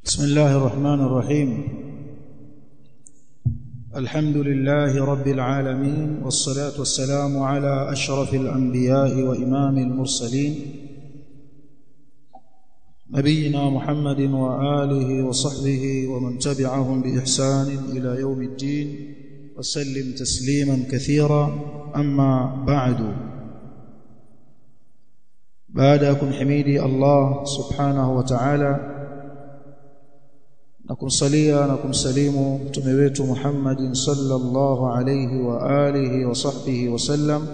بسم الله الرحمن الرحيم. الحمد لله رب العالمين، والصلاة والسلام على أشرف الأنبياء وإمام المرسلين نبينا محمد وآله وصحبه ومن تبعهم بإحسان إلى يوم الدين، وسلم تسليما كثيرا. أما بعد، بعدكم حميدي الله سبحانه وتعالى nakumsalia na kumsalimu mtume wetu Muhammadin sallallahu alayhi wa alihi wa sahbihi wasallam.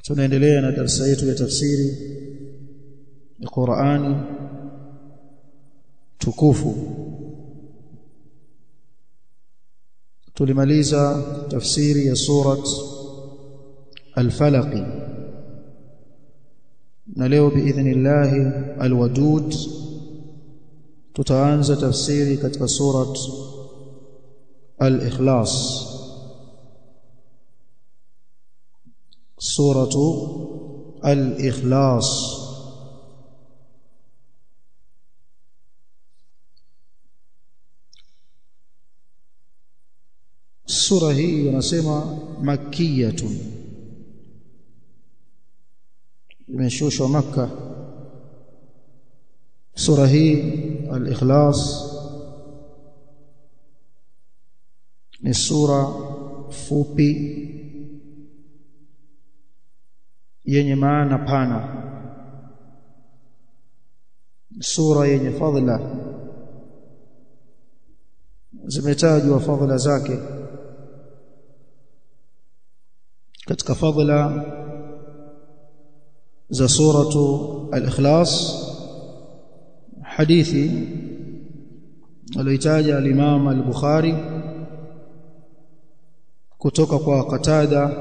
Tunaendelea na darasa yetu ya tafsiri ya Qur'ani tukufu. Tulimaliza tafsiri ya surat Al-Falaq, na leo biidhnillahi Al-Wadud tutaanza tafsiri katika surat Al-Ikhlas. Suratu Al-Ikhlas sura hii wanasema makkiyatun, imeshushwa Makkah. Sura hii Al-Ikhlas ni sura fupi yenye maana pana, sura yenye fadhila. Zimetajwa fadhila zake. Katika fadhila za suratu Al-Ikhlas, hadithi aliyotaja al-Imam al-Bukhari kutoka kwa Qatada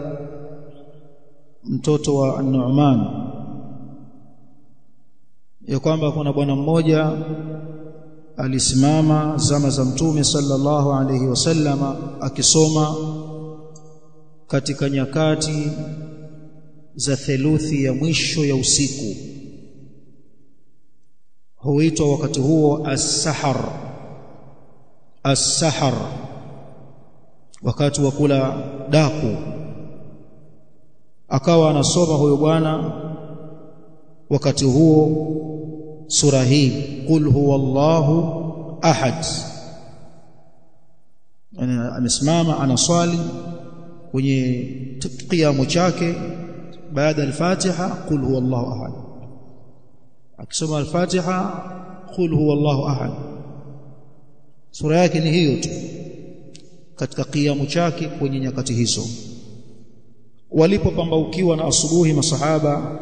mtoto wa An-Nu'man, ya kwamba kuna bwana mmoja alisimama zama za Mtume sallallahu alayhi wasallama akisoma katika nyakati za theluthi ya mwisho ya usiku. Huitwa wakati huo as-sahar, as-sahar, wakati wa kula daku. Akawa anasoma huyo bwana wakati huo sura hii, qul huwallahu ahad. Amesimama anaswali kwenye qiyamu chake baada al-Fatiha, qul huwallahu ahad. Akisoma al-Fatiha, qul huwallahu ahad. Sura yake ni hiyo tu katika qiyamu chake kwenye nyakati hizo. Walipopambaukiwa na asubuhi masahaba,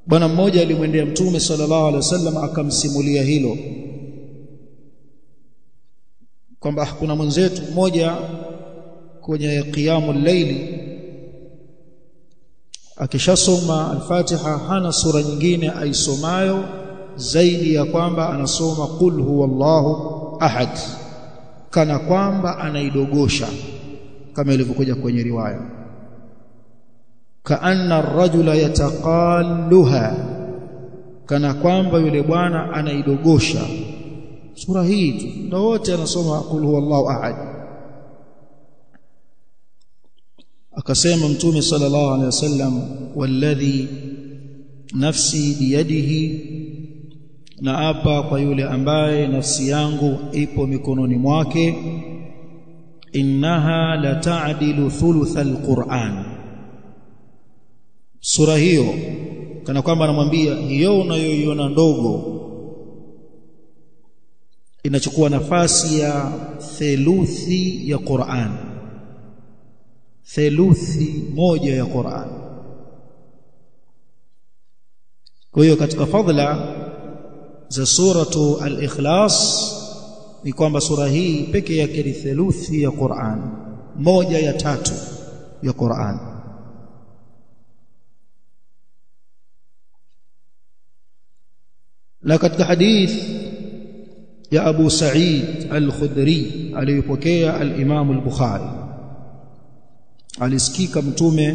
bwana mmoja alimwendea Mtume sallallahu alaihi wasallam akamsimulia hilo, kwamba kuna mwenzetu mmoja kwenye qiyamul layli akishasoma al-Fatiha hana sura nyingine aisomayo zaidi ya kwamba anasoma qul huwallahu ahad, kana kwamba anaidogosha, kama ilivyokuja kwenye riwaya, kaanna ar-rajula yataqalluha, kana kwamba yule bwana anaidogosha sura hii tu, ndio wote anasoma qul huwallahu ahad. Akasema Mtume sallallahu alaihi wasallam, walladhi nafsi biyadihi, na apa kwa yule ambaye nafsi yangu ipo mikononi mwake, innaha la ta'dilu thuluth al-Qur'an. Sura hiyo kana kwamba anamwambia hiyo unayoiona ndogo inachukua nafasi ya theluthi ya Qur'an, theluthi moja ya Qur'an. Kwa hiyo katika fadhila za suratu Al-Ikhlas ni kwamba sura hii pekee yake ni theluthi ya Qur'an, moja ya tatu ya Qur'an. Na katika hadith ya Abu Sa'id Al-Khudri aliyopokea al-Imam Al-Bukhari, alisikika Mtume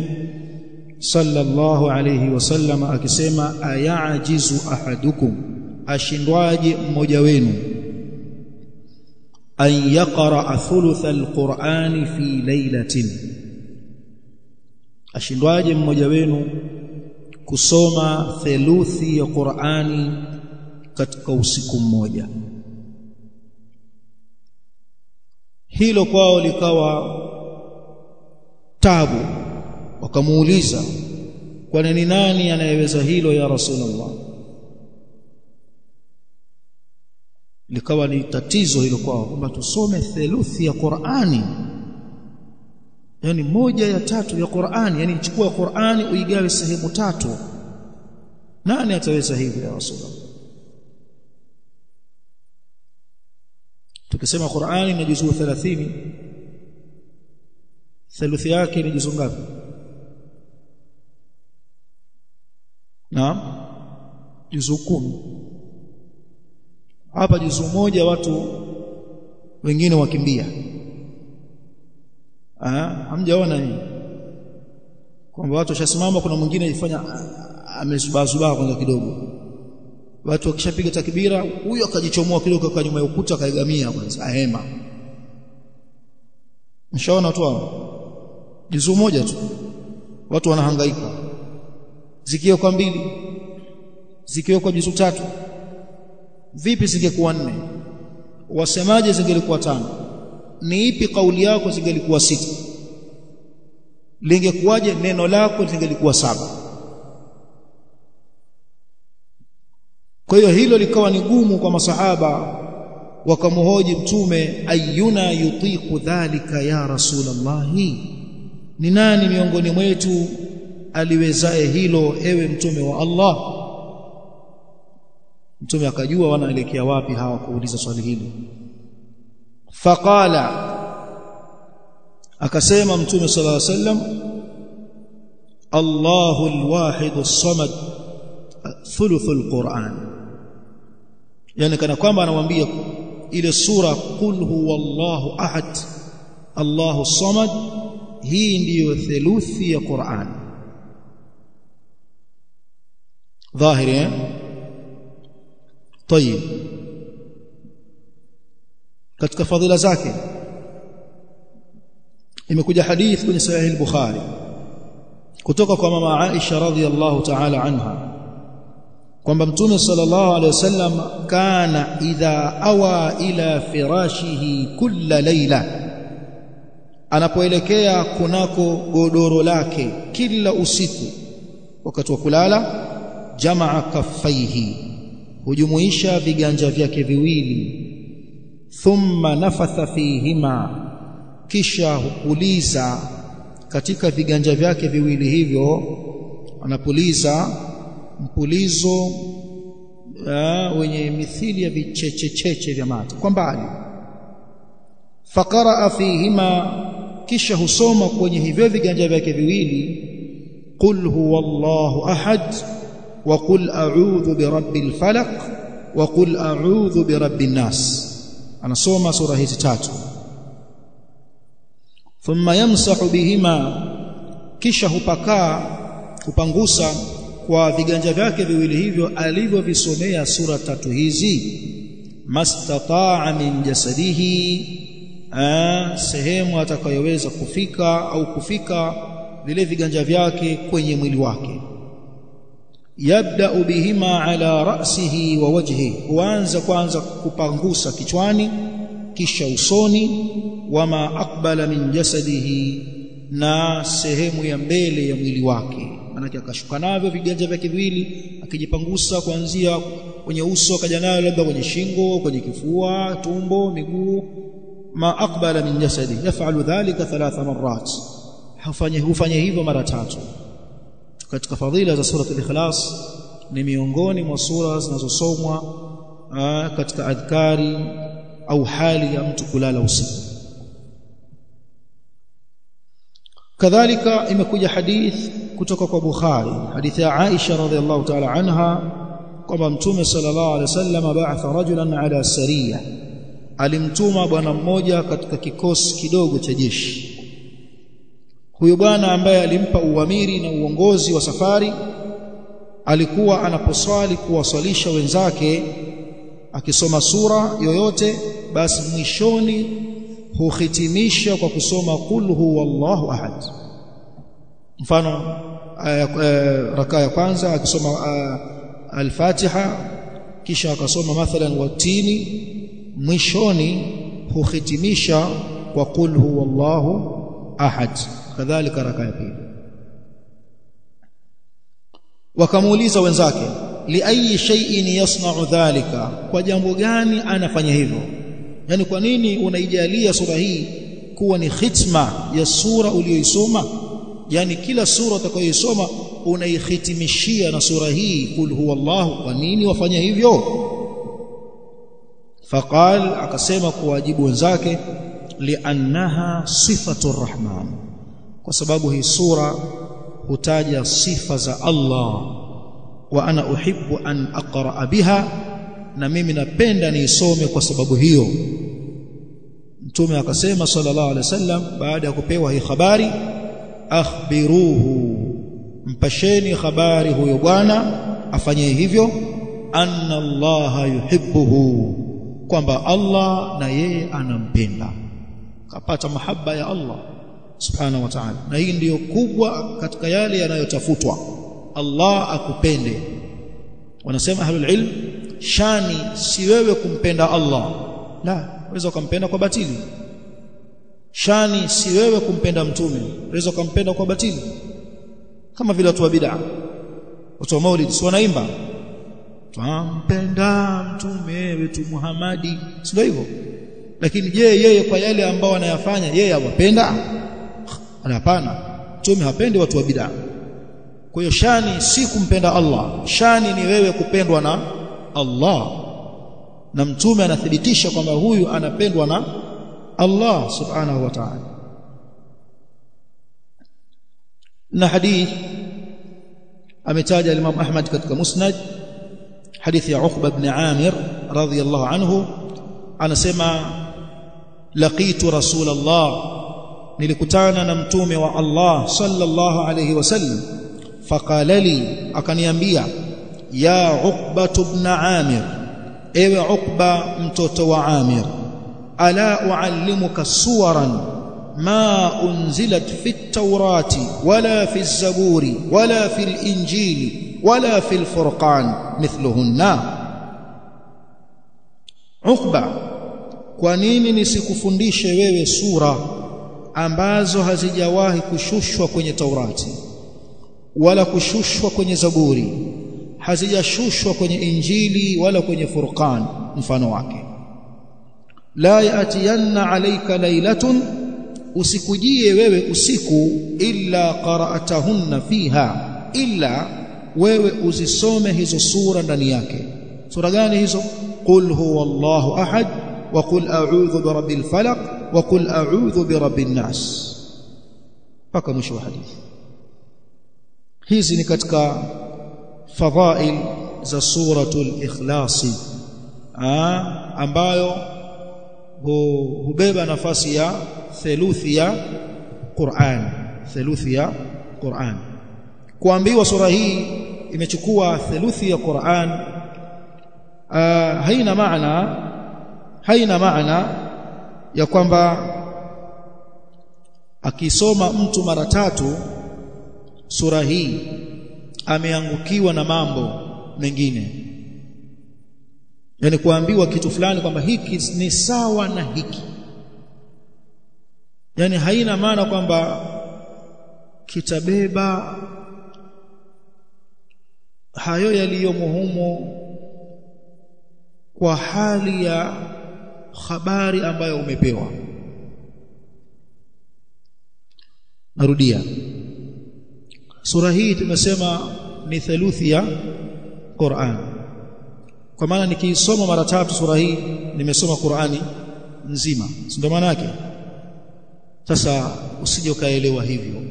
sallallahu alayhi wasallam akisema ayajizu ahadukum, ashindwaje mmoja wenu, an yaqra thuluth alqur'ani fi laylatin, ashindwaje mmoja wenu kusoma theluthi ya Qur'ani katika usiku mmoja. Hilo kwao likawa tabu, wakamuuliza kwa nini, nani anayeweza hilo ya Rasulullah? Likawa ni tatizo hilo kwao kwamba tusome theluthi ya Qur'ani, yani 1/3 ya Qur'ani, yani chukua Qur'ani uigawe sehemu 3. Nani ataweza hivyo ya Rasulullah? Tukisema Qur'ani ni juzuu 30, theluthi yake ni juzuu ngapi? Naam, juzuu 10. Hapa juzuu moja watu wengine wakimbia. Hamjaona nini? Kwamba watu washasimama, kuna mwingine yifanya amezubazuba kwanza kidogo. Watu wakishapiga takbira, huyo akajichomoa kidogo kwa nyuma ya ukuta, akaigamia kwanza ahema. Mshaona watu hao? Juzuu moja tu watu wanahangaika. Zikio kwa 2, zikio kwa juzuu 3. Vipi zingekuwa 4? Wasemaje zingelikuwa 5? Ni ipi kauli yako zingelikuwa 6? Lingekuwaje neno lako zingelikuwa 7? Kwa hiyo hilo likawa ni gumu kwa masahaba, wakamhoji Mtume, ayuna yutiqu dhalika ya Rasulullah, ni nani miongoni mwetu aliwezae hilo ewe Mtume wa Allah? Mtume akajua wanaelekea wapi hawa kuuliza swali hili. Faqala, akasema Mtume sallallahu alayhi wasallam, Allahu alwahid as-samad thuluthul Qur'an. Yani kana kwamba anamwambia ile sura qul huwallahu ahad Allahu as-samad, hii ndiyo theluthi ya Qur'an. Dhahiri طيب. Katika fadhila zake imekuja hadith kwenye sahih al-Bukhari kutoka kwa mama Aisha radhiyallahu ta'ala anha kwamba Mtume sallallahu alayhi wasallam kana idha awa ila firashihi kulla layla, anapoelekea kunako godoro lake kila usiku wakati wa kulala, jamaa kaffaihi, hujumuisha viganja vyake viwili, thumma nafatha fihima, kisha hupuliza katika viganja vyake viwili hivyo, anapuliza mpulizo wenye mithili ya vichechecheche vya mate kwa mbali. Faqara fihima, kisha husoma kwenye hivyo viganja vyake viwili, qul huwallahu ahad wa qul a'udhu birabbil falaq wa qul a'udhu birabbin nas. Anasoma sura hizi 3. Thumma yamsahu bihima, kisha hupangusa kwa viganja vyake viwili hivyo alivyovisomea sura 3 hizi, mastata'a min jasadihi, sehemu atakayoweza kufika au kufika vile viganja vyake kwenye mwili wake. Yabda'u bihima ala ra'sihi wa wajhihi, huanza kwanza kupangusa kichwani kisha usoni, wama aqbala min jasadihi, na sehemu ya mbele ya mwili wake. Manake akashuka navyo viganja vyake viwili, akijipangusa kuanzia kwenye uso, akaja nayo labda kwenye shingo, kwenye kifua, tumbo, miguu. Ma aqbala min jasadi, yaf'alu dhalika 3 marrat, hufanya hivyo mara 3. Katika fadhila za sura al-Ikhlas ni miongoni mwa sura zinazosomwa katika adhkari au hali ya mtu kulala usiku. Kadhalika imekuja hadith kutoka kwa Bukhari, hadithi ya Aisha radhiallahu ta'ala anha kwamba Mtume sallallahu alaihi wasallam ba'atha rajulan ala sariya, alimtuma bwana mmoja katika kikosi kidogo cha jeshi. huyo bwana ambaye alimpa uamiri na uongozi wa safari alikuwa anaposwali kuwaswalisha wenzake akisoma sura yoyote basi mwishoni huhitimisha kwa kusoma qul huwallahu ahad. Mfano rakaa ya kwanza akisoma al-Fatiha kisha akasoma mathalan watini, mwishoni huhitimisha kwa qul huwallahu ahad. Kadhalika rakaa ya pili. Wakamuuliza wenzake, li ayi shay'in yasna'u dhalika, kwa jambo gani anafanya hivyo? Yani kwa nini unaijalia sura hii kuwa ni khitma ya sura uliyoisoma? Yani kila sura utakayoisoma unaihitimishia na sura hii qul huwallahu, kwa nini wafanya hivyo? Faqal, akasema kuwajibu wenzake, li'annaha sifatur rahman, kwa sababu hii sura hutaja sifa za Allah, wa ana uhibbu an aqra biha, na mimi napenda niisome kwa sababu hiyo. Mtume akasema sallallahu alaihi wasallam baada ya kupewa hii habari, akhbiruhu, mpasheni habari huyo bwana afanye hivyo, anna Allaha yuhibbuhu, kwamba Allah na yeye anampenda. Kapata mahaba ya Allah subhanahu wa ta'ala, na hii ndiyo kubwa katika yale yanayotafutwa, Allah akupende. Wanasema ahlul ilm, shani si wewe kumpenda Allah, la, unaweza kumpenda kwa batili. Shani si wewe kumpenda mtume, unaweza kumpenda kwa batili. Kama vile watu wa bid'a, watu wa maulid si wanaimba tumpenda mtume wetu Muhammadi, sio hivyo? Lakini je, yeye kwa yale ambao anayafanya yeye awapenda? Hapana, mtume hapendi watu wa bid'a. Kwa hiyo shani si kumpenda Allah, shani ni wewe kupendwa na Allah, na mtume anathibitisha kwamba huyu anapendwa na Allah subhanahu wa ta'ala. Na hadith ametaja Imam Ahmad katika Musnad, hadithi ya Uqba ibn Amir radhiyallahu anhu, anasema laqitu Rasulullah, nilikutana na mtume wa Allah sallallahu alayhi wasallam, faqala li, akaniambia, ya Uqba ibn Amir, ewe Uqba mtoto wa Amir, ala uallimuka suwaran ma unzilat fi at-taurati wala fi az-zaburi wala fi al-injili wala fi al-furqan mithluhunna. Uqba, kwa nini nisikufundishe wewe sura ambazo hazijawahi kushushwa kwenye Taurati wala kushushwa kwenye Zaburi, hazijashushwa kwenye Injili wala kwenye Furqan mfano wake? La yatiyanna alayka laylatun, usikujie wewe usiku, illa qara'atahunna fiha, illa wewe uzisome hizo sura ndani yake. Sura gani hizo? Qul huwallahu ahad, wa qul a'udhu birabbil falaq, wa qul a'udhu birabbin nas, mpaka mwisho wa hadithi. Hizi ni katika fadhail za suratul Ikhlasi, ambayo hubeba nafasi ya theluthi ya Qur'an. Theluthi ya Qur'an, kuambiwa sura hii imechukua theluthi ya Qur'an, haina maana ya kwamba akisoma mtu mara tatu sura hii ameangukiwa na mambo mengine. Yani kuambiwa kitu fulani kwamba hiki ni sawa na hiki, yani haina maana kwamba kitabeba hayo yaliyomo humo kwa hali ya habari ambayo umepewa. Narudia, sura hii tumesema ni theluthi ya Qur'an, kwa maana nikiisoma mara tatu sura hii nimesoma Qur'ani nzima, ndio maana yake. Sasa usije ukaelewa hivyo,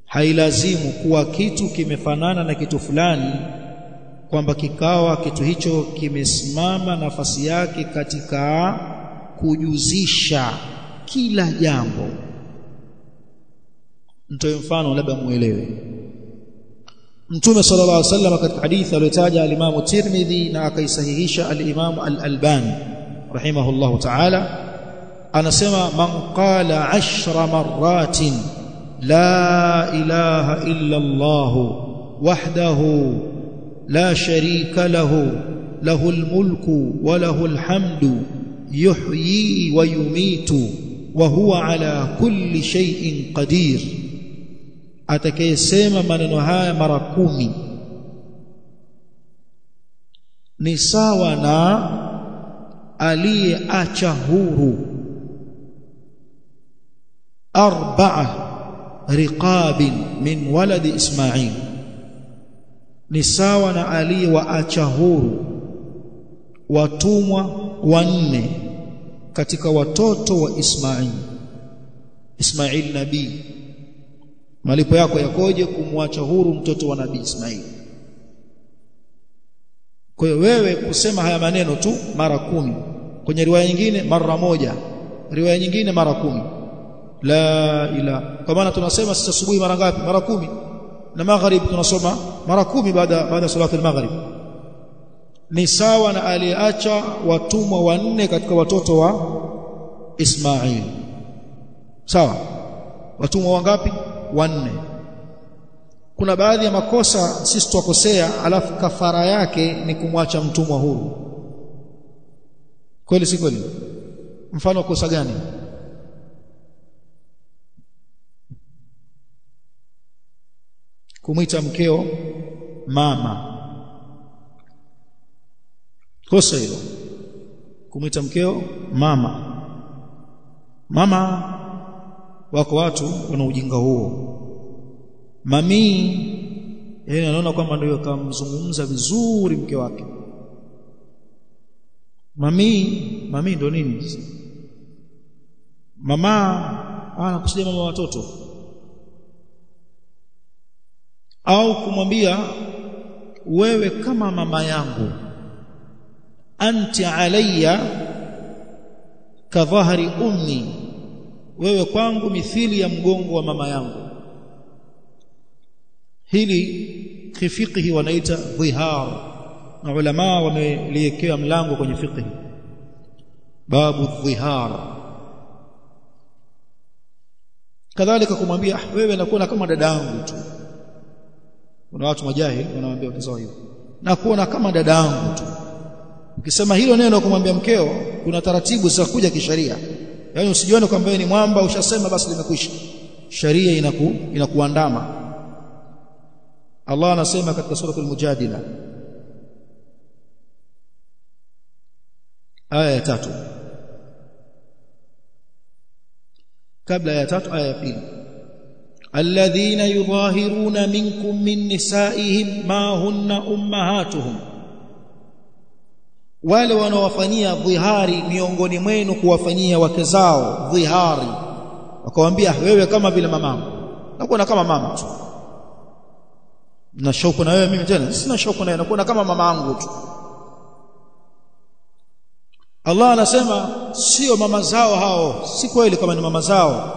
hailazimu kuwa kitu kimefanana na kitu fulani kwamba kikawa kitu hicho kimesimama nafasi yake katika kujuzisha kila jambo. Mtoe mfano labda muelewe. Mtume sallallahu alaihi wasallam katika hadithi aliyotaja al-Imam Tirmidhi na akaisahihisha al-Imam al-Albani rahimahullahu ta'ala, anasema man qala 10 marratin la ilaha illa Allah wahdahu la sharika lahu lahul mulku wa lahul hamdu yuhyi wa yumitu wa huwa ala kulli shay'in qadir, atakayesema maneno haya mara 10 ni sawa na aliyeacha huru 4 riqabin min waladi Ismail, ni sawa na aliyewaacha huru watumwa 4 katika watoto wa Ismail nabii. Malipo yako yakoje kumwacha huru mtoto wa nabii Ismail? Kwa hiyo wewe kusema haya maneno tu mara 10, kwenye riwaya nyingine mara 1, riwaya nyingine mara 10, la ilaha. Kwa maana tunasema sisi asubuhi mara ngapi? Mara 10, na magharib tunasoma mara 10 baada salati al-maghrib. Ni sawa na aliacha watumwa 4 katika watoto wa Ismail. Sawa? Watumwa wangapi? 4. Kuna baadhi ya makosa sisi tukosea, alafu kafara yake ni kumwacha mtumwa huru. Kweli si kweli? Mfano kosa gani? Kumuita mkeo mama. Kosa hilo. Kumuita mkeo mama. Mama, wako watu wana ujinga huo. Mami, yeye anaona kwamba ndio kamzungumza vizuri mke wake. Mami ndio nini? Mama anakusudia mama watoto. Au kumwambia wewe kama mama yangu, anti alayya ka dhahri ummi, wewe kwangu mithili ya mgongo wa mama yangu. Hili kifiqhi wanaita dhihar, na ulama wameliwekea mlango kwenye fiqhi, babu dhihar. Kadhalika kumwambia wewe nakuona kama dadangu tu. Kuna watu majahili wanawaambia watu hiyo, nakuona kama dadangu tu. Ukisema hilo neno kumwambia mkeo, kuna taratibu za kuja kisheria. Yaani usijione kwamba wewe ni mwamba ushasema basi limekwisha. Sharia inakuandama. Allah anasema katika sura al-Mujadila aya ya 3, kabla ya 3 aya ya 2, alladhina yudhahiruna minkum min nisaihim ma hunna ummahatuhum, wale wanaowafanyia dhihari miongoni mwenu, kuwafanyia wake zao dhihari, wakawaambia wewe kama vile mamangu, nakuona kama mama tu. Na shauku na wewe, mimi tena sina shauku na wewe, nakuona kama mamangu tu. Allah anasema sio mama zao hao, si kweli kama ni mama zao.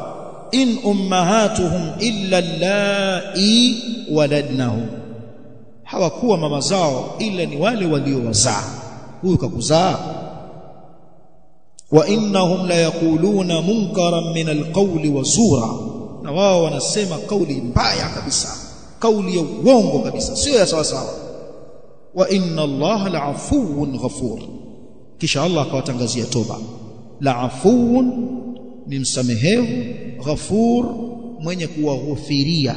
In ummahatuhum illa allai waladnahum, hawakuwa mama zao ila ni wale waliowazaa. Huyu kakuzaa. Wa innahum la yaquluna munkaran min alqawli wa zura, na wao wanasema kauli mbaya kabisa, kauli ya uongo kabisa, sio ya sawa sawa. Wa inna Allaha la'afuwun ghafur, kisha Allah akawatangazia toba. La'afuwun ni msamehevu, ghafur mwenye kuwaghufiria,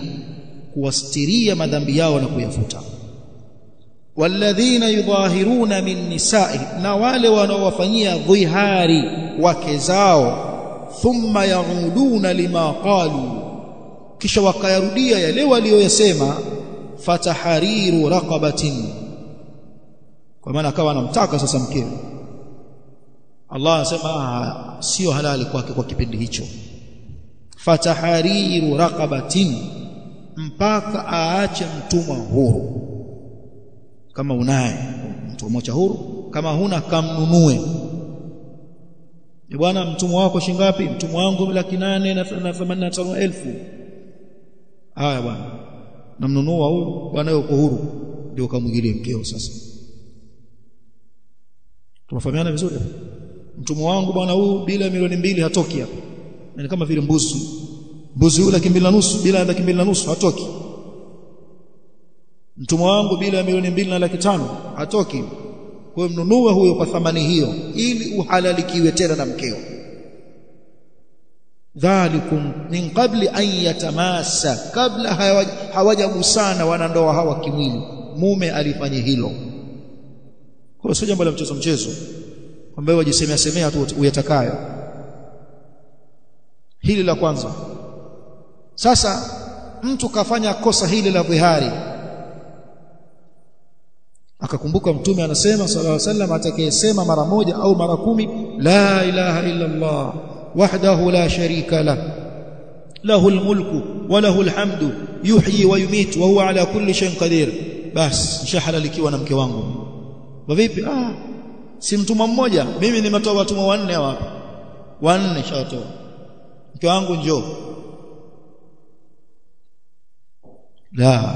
kuwastiria madhambi yao na kuyafuta. Walladhina yudhahiruna min nisa'i, na wale wanaowafanyia dhihari wake zao, thumma yauduna lima qalu, kisha wakayarudia yale walioyasema, fatahariru raqabatin, kwa maana akawa anamtaka sasa mkewe. Allah anasema sio halali kwake kwa kipindi hicho. Fatahariru raqabatin, mpaka aache mtumwa huru. Kama unaye mtu mmoja huru, kama huna kamnunue. Bwana, mtumwa wako shingapi? Mtumwa wangu 885,000. haya bwana namnunua huyu bwana yuko huru ndio kamwingilie mkeo sasa tunafahamiana vizuri mtumwa wangu bwana huyu bila milioni 2 hatoki hapa ni kama vile mbuzi yule 2.5 bila 2.5 hatoki mtumwa wangu bila milioni 2.5 hatoki kwa hiyo mnunue huyo kwa thamani hiyo ili uhalalikiwe tena na mkeo dhalikum min qabli an yatamassa kabla hawajagusana wanandoa hawa kimwili mume alifanya hilo kwa sio jambo la mchezo kwamba wajisemea tu uyatakayo hili la kwanza sasa mtu kafanya kosa hili la dhihari akakumbuka mtume anasema sallallahu alaihi wasallam atakayesema mara moja au mara 10 la ilaha illa Allah wahdahu la sharika lahu almulku wa lahu alhamdu yuhyi wa yumitu wa huwa ala kulli shay'in qadir bas shahalalikiwa na mke wangu vipi si mtumwa mmoja mimi nimetoa watumwa 4 hapa 4 shatoa mke wangu njoo la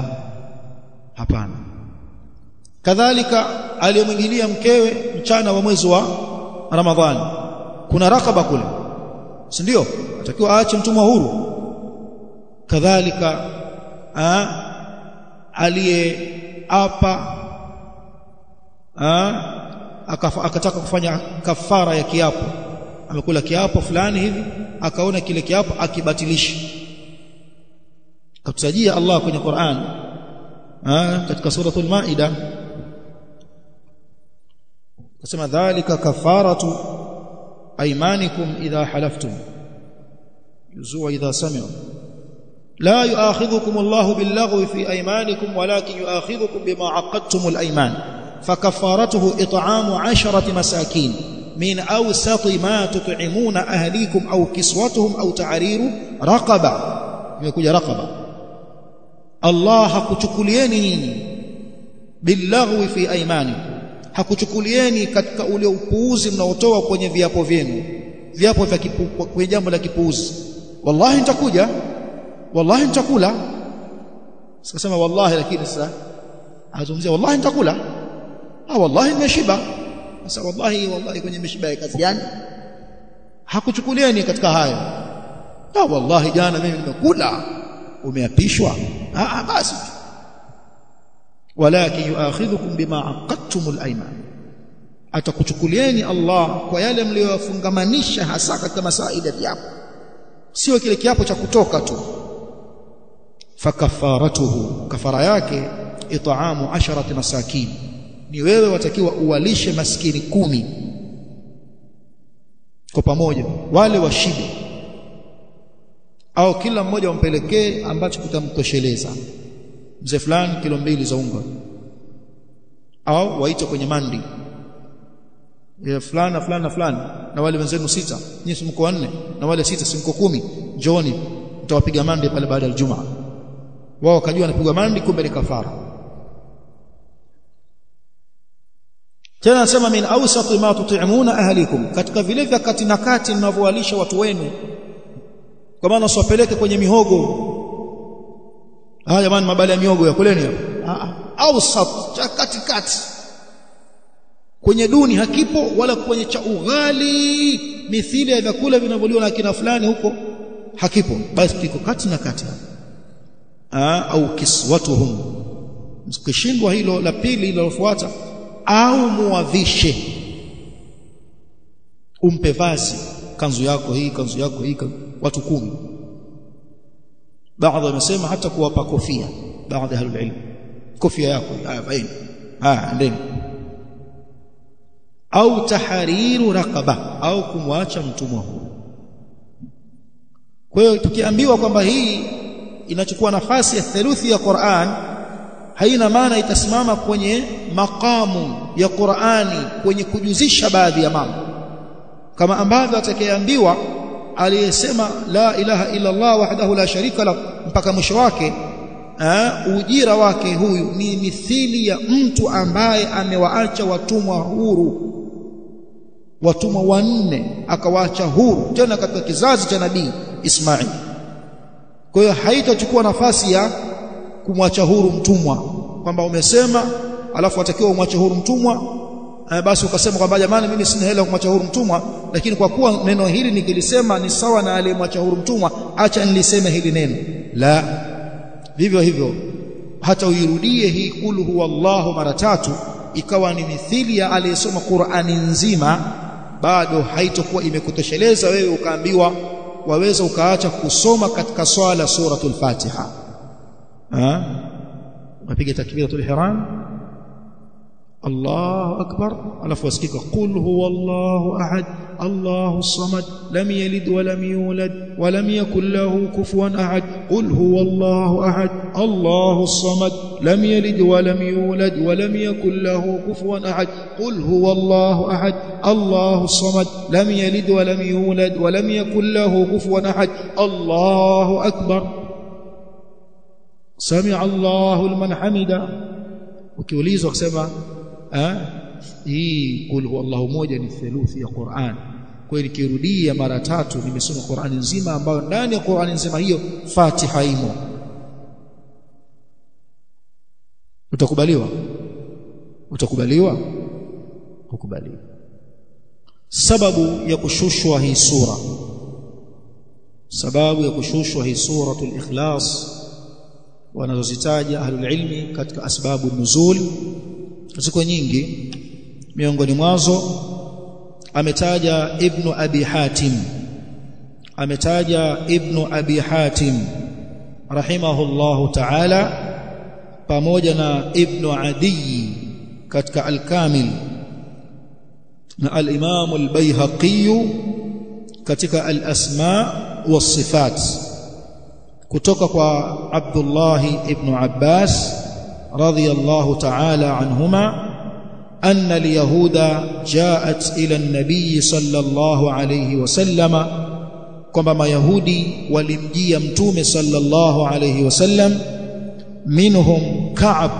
hapana kadhalika aliyemwingilia mkewe mchana wa mwezi wa Ramadhani kuna rakaba kule si ndio atakiwa aache mtumwa huru kadhalika aliyeapa akataka kufanya kafara ya kiapo amekula kiapo fulani hivi akaona kile kiapo akibatilisha katusajia Allah kwenye Qur'an katika suratul Maida kasema dhalika kafaratu aymanikum idha halaftum yuzua idha sami'u la yu'akhidhukum Allahu bil-laghwi fi aymanikum walakin yu'akhidhukum bima 'aqadtumul ayman فكفارته إطعام 10 مساكين من أوسط ما تطعمون أهليكم أو كسوتهم أو تعرير رقبة يقول رقبة الله hakuchukulieni nyinyi billaghwi fi aymanikum hakuchukulieni katika ule upuuzi mnaotoa kwenye viapo vyenu viapo vya kwenye jambo la kipuuzi wallahi nitakuja wallahi nitakula sikasema wallahi lakini sasa azungumzia wallahi nitakula wallahi nimeshiba sasa wallahi kwenye mishiba ya kazi gani hakuchukulieni katika hayo wallahi jana mimi nimekula umeapishwa basi walakin yuakhidhukum bima aqadtumul ayman atakuchukulieni Allah kwa yale mliyofungamanisha hasa katika masaili ya kiapo sio kile kiapo cha kutoka tu fakafaratuhu kafara yake it'amu 10 masakin ni wewe watakiwa uwalishe maskini 10 kwa pamoja wale washibe au kila mmoja wampelekee ambacho kitamtosheleza mzee fulani kilo 2 za unga au waite kwenye mandi ya fulani na wale wenzenu 6 nyinyi mko 4 na wale 6 si mko 10 njooni mtawapiga mandi pale baada ya Ijumaa wao wakajua anapigwa mandi kumbe ni kafara tena anasema min awsati ma tut'imuna ahlikum katika vile vya kati na kati mnavowalisha watu wenu kwa maana usiwapeleke kwenye mihogo jamani mabali ya mihogo ya kuleni hapo awsat cha katikati kwenye duni hakipo wala kwenye cha ughali mithili ya vyakula vinavyoliwa na kina fulani huko hakipo basi kiko kati na kati au kiswatuhum msikishindwa hilo la pili lilofuata au muwavishe umpe vazi kanzu yako hii watu 10 baadhi wamesema hata kuwapa kofia baadhi ya ilmu kofia yako faini ndeni au tahariru raqaba au kumwacha mtumwa huru kwa hiyo tukiambiwa kwamba hii inachukua nafasi ya theluthi ya Qur'an haina maana itasimama kwenye makamu ya Qur'ani kwenye kujuzisha baadhi ya mambo kama ambavyo atakayeambiwa aliyesema la ilaha illa Allah wahdahu la sharika la mpaka mwisho wake ujira wake huyu ni mithili ya mtu ambaye amewaacha watumwa huru watumwa 4 akawaacha huru tena katika kizazi cha nabii Ismail Kwa hiyo haitachukua nafasi ya kumwacha huru mtumwa, kwamba umesema alafu atakiwa umwache huru mtumwa, basi ukasema kwamba jamani mimi sina hela kumwacha huru mtumwa, lakini kwa kuwa neno hili nikilisema ni sawa na aliyemwacha huru mtumwa, acha niliseme hili neno. La, vivyo hivyo hata uirudie hii kul huwallahu mara 3 ikawa ni mithili ya aliyesoma Qur'ani nzima, bado haitakuwa imekutosheleza wewe ukaambiwa waweza ukaacha kusoma katika swala suratul Fatiha. Unapiga takbiratul ihram, Allahu akbar, alafu wasikika qul huwallahu ahad Allahus samad lam yalid wa lam yulad wa lam yakul lahu kufuwan ahad qul huwallahu ahad Allahus samad lam yalid wa lam yulad wa lam yakul lahu kufuwan ahad qul huwallahu ahad Allahus samad lam yalid wa lam yulad wa lam yakul lahu kufuwan ahad Allahu akbar sami'a Allahu liman hamida. Ukiulizwa kusema hii kul huwallahu moja ni theluthi ya Qur'an, kwa hiyo nikirudia mara 3 nimesoma Qur'ani nzima, ambayo ndani ya Qur'ani nzima hiyo Fatiha imo. Utakubaliwa? Ukubaliwa. Sababu ya kushushwa hii sura, suratul Ikhlas wanazozitaja ahlul ilmi katika asbabu nuzul ziko nyingi. Miongoni mwazo ametaja Ibn Abi Hatim rahimahullahu ta'ala, pamoja na Ibn Adi katika Al-Kamil, na al-Imam al-Baihaqi katika al-Asma was-Sifat, kutoka kwa Abdullah ibn Abbas radiyallahu ta'ala anhuma anna al-yahuda ja'at ila an-nabiy sallallahu alayhi wasallam, kwamba mayahudi walimjia mtume sallallahu alayhi wasallam, minhum Ka'b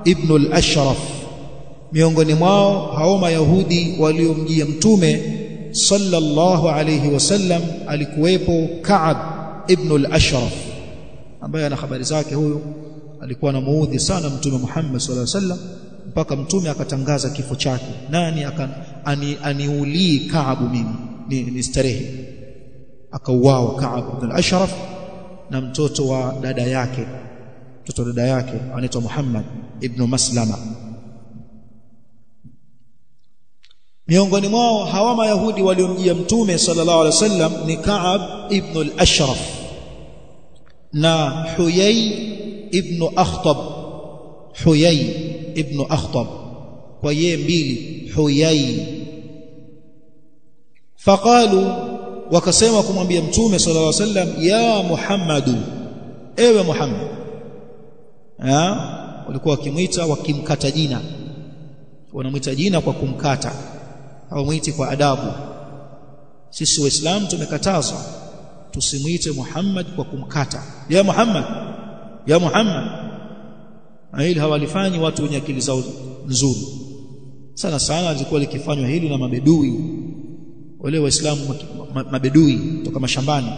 ibn al-Ashraf, miongoni mwao hao mayahudi waliomjia mtume sallallahu alayhi wasallam alikuwepo Ka'b ibn al-Ashraf, ambaye ana habari zake. Huyu alikuwa anamuudhi sana mtume Muhammad sallallahu alaihi wasallam, mpaka mtume akatangaza kifo chake. Nani aniulii Ka'b mimi ni starehe? Akauawa Ka'b ibn al-Ashraf na mtoto wa dada yake, anaitwa Muhammad ibn Maslama. Miongoni mwao hawa mayahudi waliomjia mtume sallallahu alaihi wasallam ni Ka'b ibn al-Ashraf na Huyay ibn Akhtab, kwa yeye mbili Huyay. Faqalu, wakasema kumwambia mtume sallallahu alaihi wasallam, ya Muhammadu, ewe Muhammad. Walikuwa wakimwita, wakimkata jina, wanamwita jina kwa kumkata, hawamwiti kwa adabu. Sisi Waislamu tumekatazwa tusimwite Muhammad kwa kumkata, ya Muhammad, ya Muhammad. Hili hawalifanyi watu wenye akili zao nzuri. Sana lilikuwa likifanywa hili na mabedui, wale Waislamu mabedui kutoka mashambani,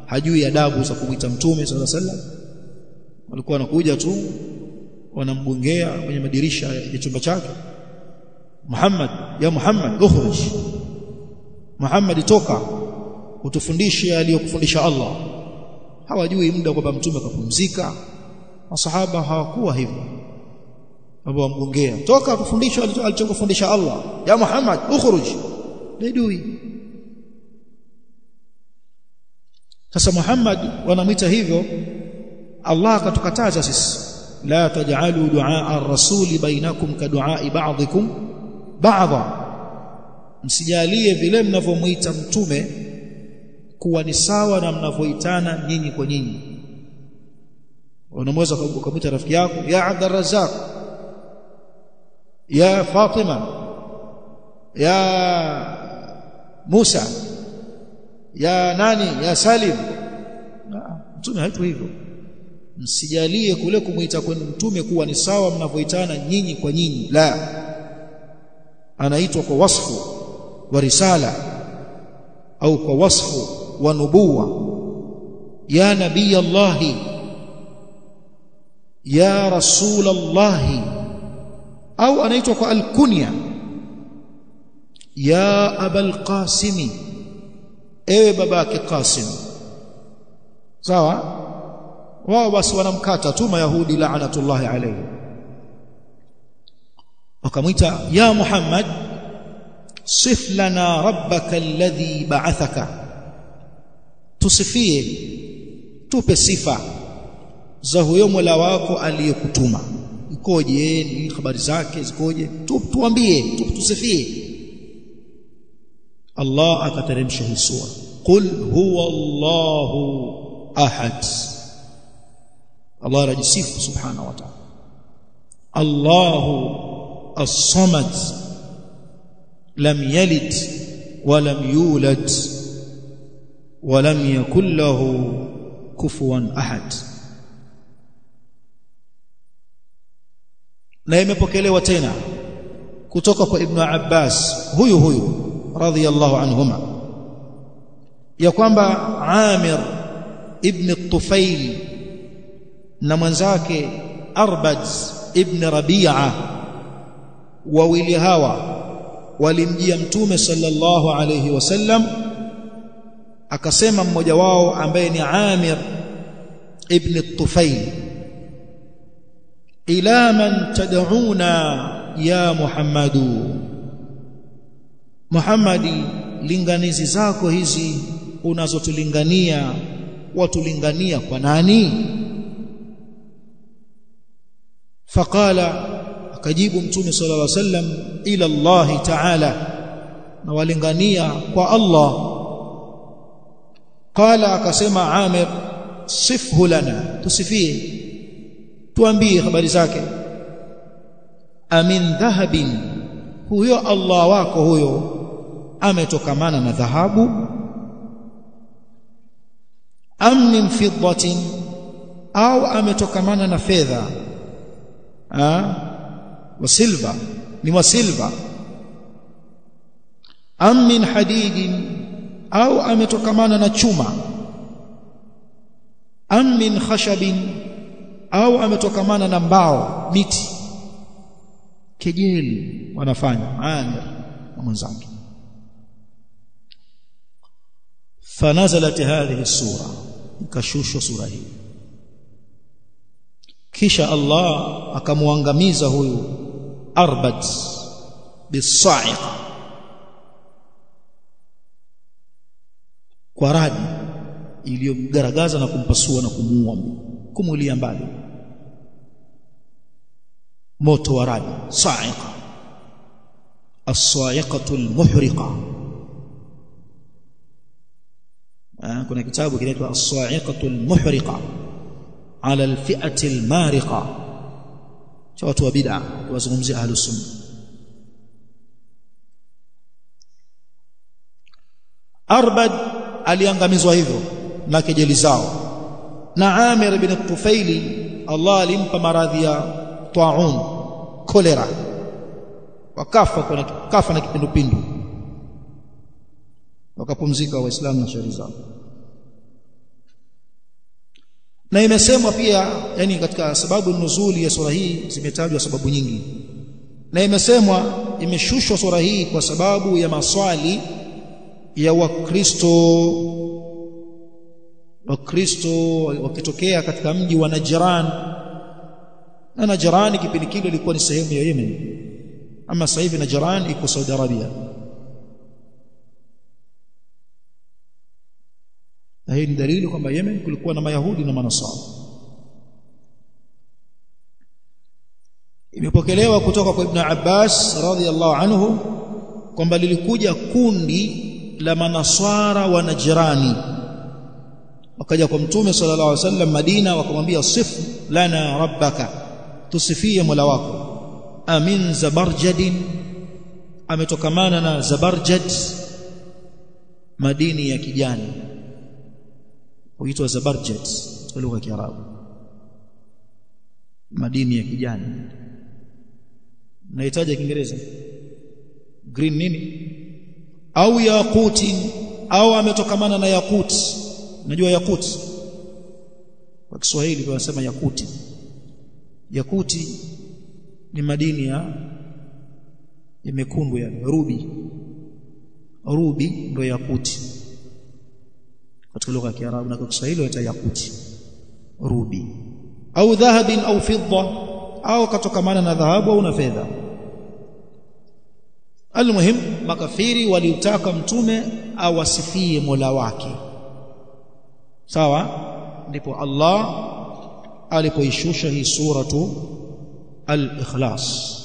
hajui adabu za kumwita mtume sallallahu alaihi wasallam. Walikuwa wanakuja tu wanamgongea kwenye madirisha ya chumba chake, Muhammad, ya Muhammad ukhruj, Muhammad toka utufundishe aliyokufundisha Allah. Hawajui muda kwamba mtume kapumzika. Masahaba hawakuwa hivyo, ambao wamgongea, toka utufundishe alichokufundisha Allah, ya Muhammad ukhruj. Bedui. Sasa Muhammad wanamwita hivyo, Allah akatukataza sisi, la taj'alu du'a ar-rasuli bainakum ka du'a ba'dikum ba'dha, msijalie vile mnavyomuita mtume kuwa ni sawa na mnavyoitana nyinyi kwa nyinyi. Unamweza kumwita rafiki yako ya Abdul Razzaq, ya Fatima, ya Musa, ya nani, ya Salim. Mtume haitwi hivyo. Msijalie kule kumuita kwenu mtume kuwa ni sawa mnavyoitana nyinyi kwa nyinyi, la, anaitwa kwa wasfu wa risala au kwa wasfu wa nubuwa. ya nabii Allah, ya rasul Allah, au anaitwa kwa alkunya ya abul qasim, ewe babake Qasim. Sawa, wao basi wanamkata tu Mayahudi la'natullahi alayhi, wakamwita ya Muhammad sif lana rabbaka alladhi ba'athaka, tusifie, tupe sifa za huyo Mola wako aliyekutuma, ikoje, ni habari zake zikoje, tuambie, tusifie. Allah akateremsha hii sura, qul huwa Allahu ahad. Allah rajisifu subhanahu wa ta'ala, Allahu as-samad lam yalid wa lam yulad wa lam yakul lahu kufuwan ahad. Na imepokelewa tena kutoka kwa Ibn Abbas huyu radhiyallahu anhuma ya kwamba Amir ibn Tufail na mwenzake Arbad ibn Rabi'a, wawili hawa walimjia Mtume sallallahu alayhi wasallam, akasema mmoja wao ambaye ni Amir ibn Tufail, ila man tad'una ya Muhammadu, Muhammadi, linganizi zako hizi unazotulingania watulingania kwa nani? Faqala, akajibu Mtume sallallahu alaihi wasallam, ila Allah ta'ala, na walingania kwa Allah. Qala, akasema Amir, sifhu lana, tusifie, tuambie habari zake. Amin dhahabin, huyo Allah wako huyo ametokamana na dhahabu? Am min fiddatin, au ametokamana na fedha wa silva, ni wa silva? Am min hadidin, au ametokamana na chuma? Am min khashabin, au ametokamana na mbao, miti? Kejeli wanafanya Amir na mwenzake. Fanazalat hadhihi sura, ikashushwa sura hii, kisha Allah akamuangamiza huyu Arbad bisa'iqa, kwa radi iliyomgaragaza na kumpasua na kumuua, kumulia mbali, moto wa radi, sa'iqa, as-sa'iqatu al-muhriqa. Kuna kitabu kinaitwa as-sa'iqatu al-muhriqa ala al-fi'ati al-mariqa, cha watu wa bid'a, wazungumzia ahlus sunna. Arbad aliangamizwa hivyo na kejeli zao, na Amir ibn Tufaili Allah alimpa maradhi ya ta'un, kolera, wakafa na kipindupindu, wakapumzika Waislamu na shari zao. Na imesemwa pia, yani katika sababu nuzuli ya sura hii zimetajwa sababu nyingi, na imesemwa imeshushwa sura hii kwa sababu ya maswali ya Wakristo wakitokea katika mji wa Najran. Na Najran kipindi kile ilikuwa ni sehemu ya Yemen, ama sasa hivi Najran iko Saudi Arabia. Na hii ni dalili kwamba Yemen kulikuwa na Mayahudi na Manasara. Imepokelewa kutoka kwa Ibn Abbas radhiyallahu anhu kwamba lilikuja kundi la Manasara wa Najrani, wakaja kwa Mtume sallallahu alaihi wasallam Madina, wakamwambia sif lana rabbaka, tusifie Mola wako. Amin zabarjadin, ametokamana na Zabarjad, madini ya kijani, huitwa Zabarjad kwa lugha ya Kiarabu, madini ya kijani. Nahitaji Kiingereza green nini? Au yaqutin, au ametokamana na yakut. Najua yakut kwa Kiswahili tunasema yakuti. Yakuti ni madini ya mekundu, yani rubi ndio yakuti katika lugha ya Kiarabu, na kwa Kiswahili huita yakuti, rubi. Au dhahabin au fidda, au katokamana na dhahabu au na fedha. Almuhim, makafiri waliutaka mtume awasifie Mola wake, sawa. Ndipo Allah alipoishusha hii suratu al-Ikhlas.